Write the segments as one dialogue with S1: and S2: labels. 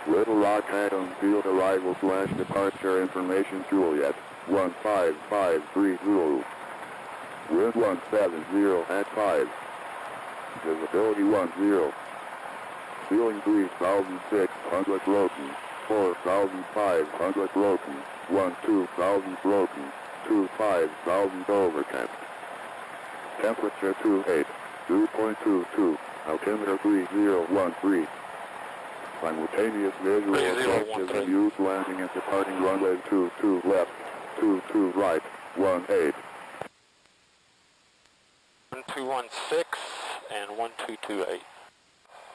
S1: Little Rock head on field arrival / departure information Juliet 15530. Wind 170 at 5. Visibility 10. Ceiling 3,600 broken. 4,500 broken. 12,000 broken. 25,000 overcast. Temperature 28. 2.22. Altimeter 3013. Simultaneous visual objectives used landing and departing runway 22 left, 22 right, 18.
S2: 1216 and 1228.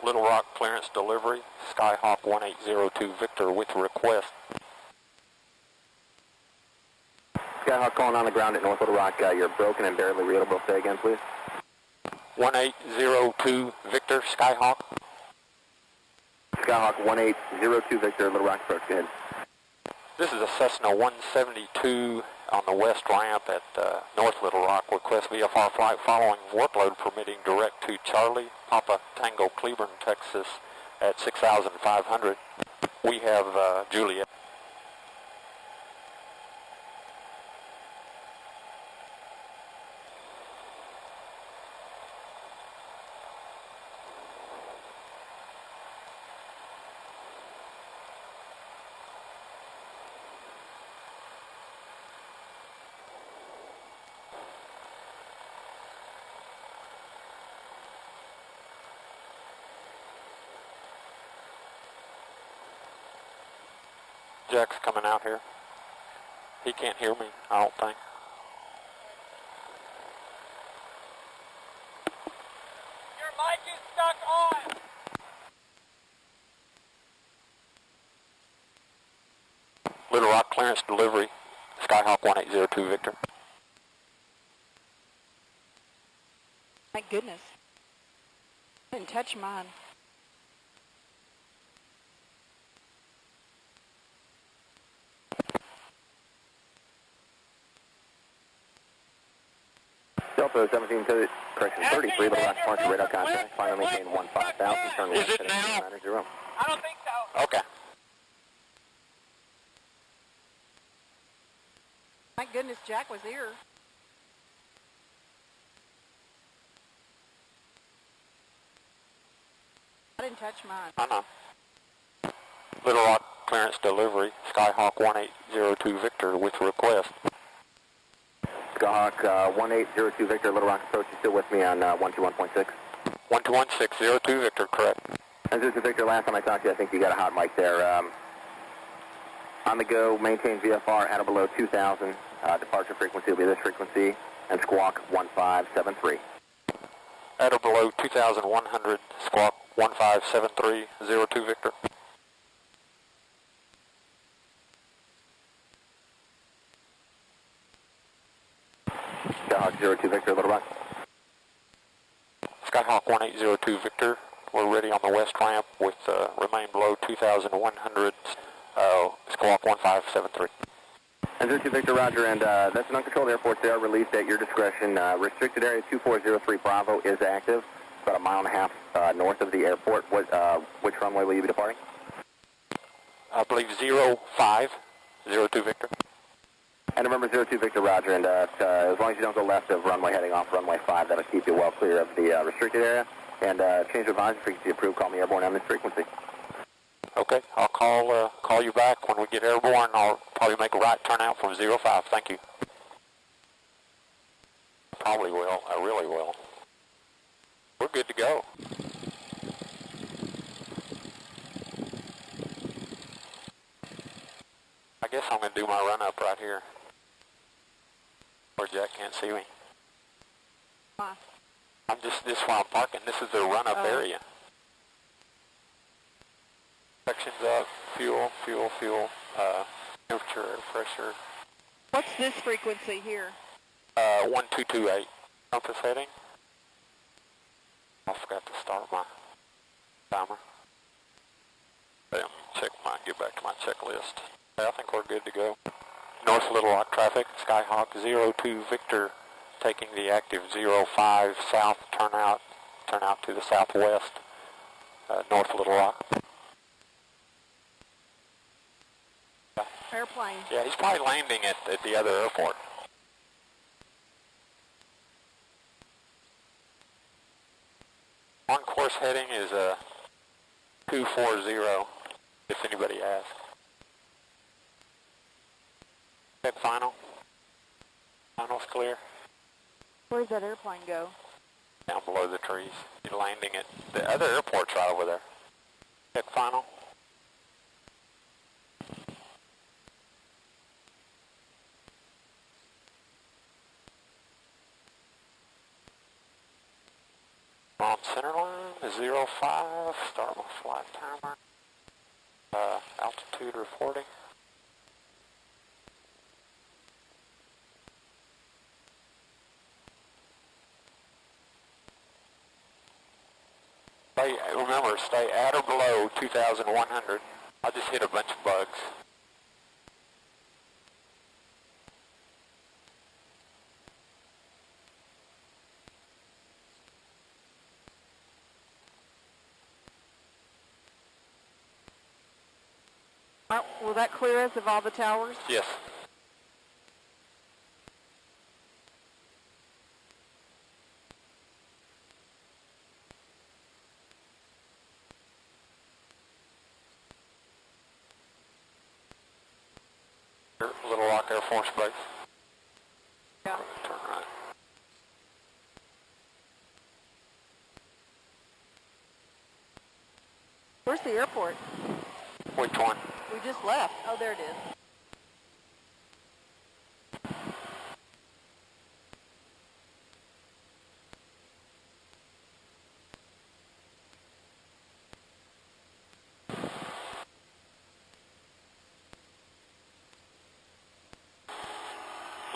S2: Little Rock clearance delivery, Skyhawk 1802 Victor with request.
S3: Skyhawk calling on the ground at North Little Rock. You're broken and barely readable. Say again, please.
S2: 1802 Victor, Skyhawk.
S3: Skyhawk 1802 Victor, Little Rock approach, go ahead.
S2: This is a Cessna 172 on the west ramp at North Little Rock. Request VFR flight following workload permitting direct to Charlie, Papa Tango, Cleburne, Texas at 6,500. We have Juliet. Jack's coming out here. He can't hear me, I don't think.
S4: Your mic is stuck on.
S2: Little Rock clearance delivery, Skyhawk 1802 Victor.
S5: My goodness. I didn't touch mine.
S3: Delta 17, correction 33, Little Rock departure radar contact. Final maintain 15,000, turn
S2: Is it now?
S3: 90.
S4: I don't think so.
S2: Okay.
S5: My goodness, Jack was here. I didn't touch mine.
S2: I know. Little Rock clearance delivery, Skyhawk 1802 Victor with request.
S3: Skyhawk 1802 Victor, Little Rock approach. You still with me on 121.6?
S2: 121602 Victor, correct.
S3: And this is Victor. Last time I talked to you, I think you got a hot mic there. On the go, maintain VFR at or below 2,000. Departure frequency will be this frequency, and squawk 1573.
S2: At or below 2,100, squawk 157302 Victor.
S3: Skyhawk 02 Victor, Little Rock.
S2: Skyhawk 1802 Victor, we're ready on the west ramp with remain below 2,100, squawk 1573.
S3: And 02 Victor, roger, and that's an uncontrolled airport. They are released at your discretion. Restricted area 2403 Bravo is active, about a mile and a half north of the airport. Which runway will you be departing?
S2: I believe 0502 Victor.
S3: And remember 02 Victor, roger, and as long as you don't go left of runway heading off runway 5, that'll keep you well clear of the restricted area. And change of advisory frequency approved, call me airborne on this frequency.
S2: Okay, I'll call you back when we get airborne. I'll probably make a right turn out from 05. Thank you. Probably will. I really will. We're good to go. I guess I'm going to do my run-up right here, where Jack can't see me.
S5: Why?
S2: This is where I'm parking. This is the run-up area. Sections up, fuel, temperature, air pressure.
S5: What's this frequency here?
S2: 1228. Compass heading. I forgot to start my timer. Let me get back to my checklist. I think we're good to go. North Little Rock traffic, Skyhawk 02 Victor, taking the active 05 south, turn out to the southwest, North Little Rock.
S5: Airplane.
S2: Yeah, he's probably landing at the other airport. On course heading is 240, if anybody asks. Check final. Final's clear.
S5: Where does that airplane go?
S2: Down below the trees. You're landing at the other airport's right over there. Check final. On center line, 05, start my flight timer. Altitude reporting. Remember, stay at or below 2,100. I just hit a bunch of bugs.
S5: Will that clear us of all the towers?
S2: Yes. Little Rock Air Force Base.
S5: Yeah.
S2: Turn right.
S5: Where's the airport?
S2: Which one?
S5: We just left. Oh, there it is.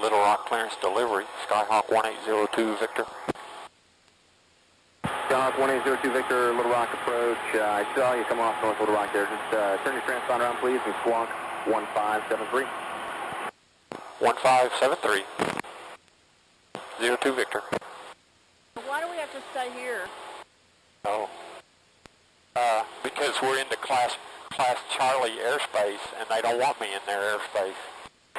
S2: Little Rock clearance delivery. Skyhawk 1802 Victor.
S3: Skyhawk 1802 Victor, Little Rock approach. I saw you come off North Little Rock there. Just turn your transponder around, please, and squawk 1573.
S2: 1573. 02 Victor.
S5: Why do we have to stay here?
S2: Oh. Because we're into class Charlie airspace, and they don't want me in their airspace.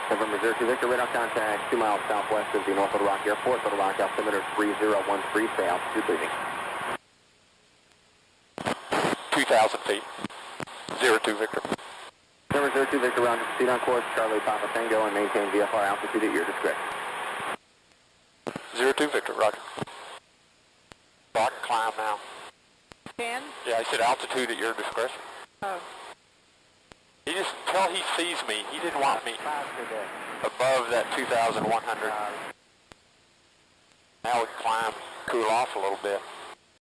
S3: November 02 Victor, radar contact 2 miles southwest of the North Little Rock Airport. Little Rock altimeter 3013, stay altitude leaving.
S2: 2,000 feet. 02 Victor.
S3: November 02 Victor, round to proceed on course, Charlie Papa Tango, and maintain VFR altitude at your discretion.
S2: 02 Victor, roger. So I can climb now.
S5: Can?
S2: Yeah, I said altitude at your discretion.
S5: Oh.
S2: He just, until he sees me, he didn't want me above that 2,100. Now we can climb, cool off a little bit.